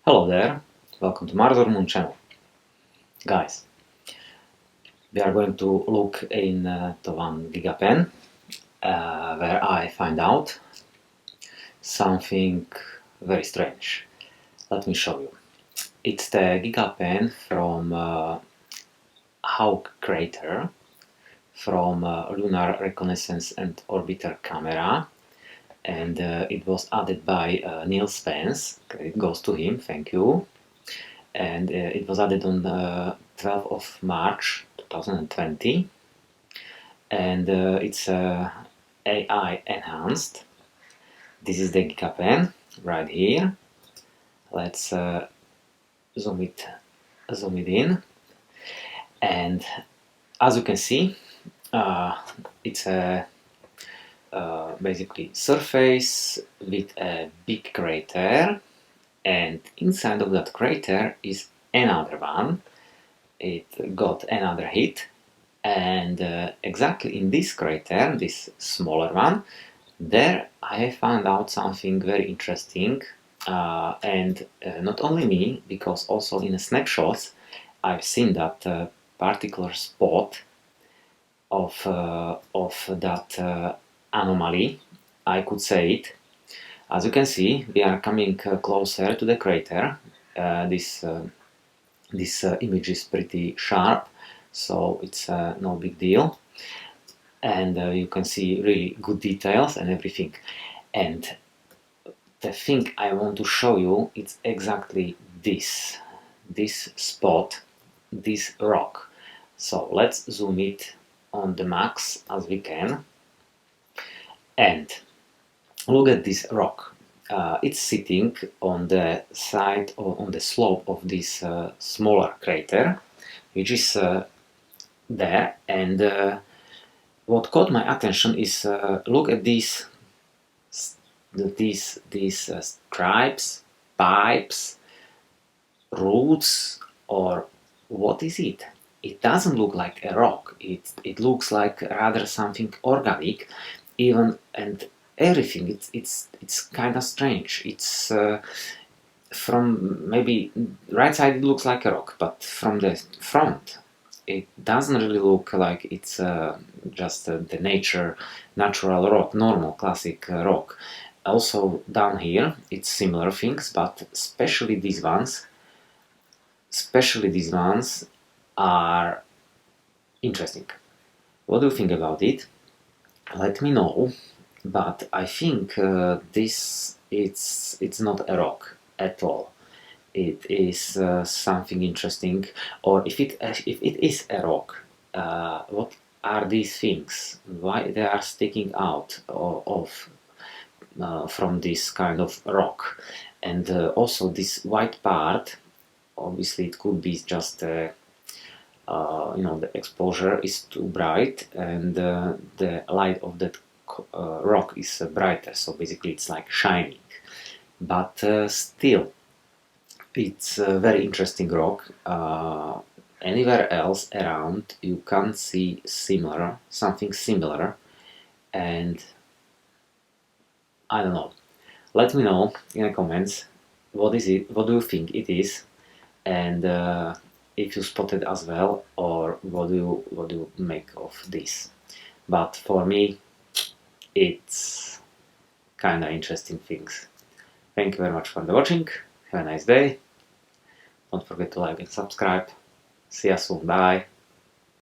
Hello there, welcome to Mars or Moon channel. Guys, we are going to look in the one Gigapan where I find out something very strange. Let me show you. It's the Gigapan from Hawk crater from Lunar Reconnaissance and Orbiter camera, and it was added by Neil Spence. It goes to him, thank you. And it was added on 12th of March 2020, and it's AI enhanced. This is the Gigapan right here. Let's zoom it in, and as you can see, it's a basically surface with a big crater, and inside of that crater is another one. It got another hit, and exactly in this crater, this smaller one, there I found out something very interesting, and not only me, because also in a snapshot I've seen that particular spot of that anomaly, I could say it. As you can see, we are coming closer to the crater. This image is pretty sharp, so it's no big deal. And you can see really good details and everything. And the thing I want to show you is exactly this spot, this rock. So let's zoom it on the max as we can. And look at this rock. It's sitting on the side or on the slope of this smaller crater, which is there. And what caught my attention is look at these stripes, pipes, roots, or what is it? It doesn't look like a rock. It looks like rather something organic, even, and everything. It's kind of strange. It's from maybe right side it looks like a rock, but from the front it doesn't really look like it's just the natural rock, normal classic rock. Also down here it's similar things, but especially these ones are interesting. What do you think about it? Let me know. But I think it's not a rock at all. It is something interesting. Or if it is a rock, what are these things? Why they are sticking out from this kind of rock? And also this white part. Obviously, it could be just the exposure is too bright, and the light of that rock is brighter, so basically it's like shining. But still, it's a very interesting rock. Anywhere else around you can't see something similar, and I don't know. Let me know in the comments what is it, what do you think it is, and if you spotted as well, or what do you make of this. But for me, it's kind of interesting things. Thank you very much for watching. Have a nice day. Don't forget to like and subscribe. See you soon. Bye.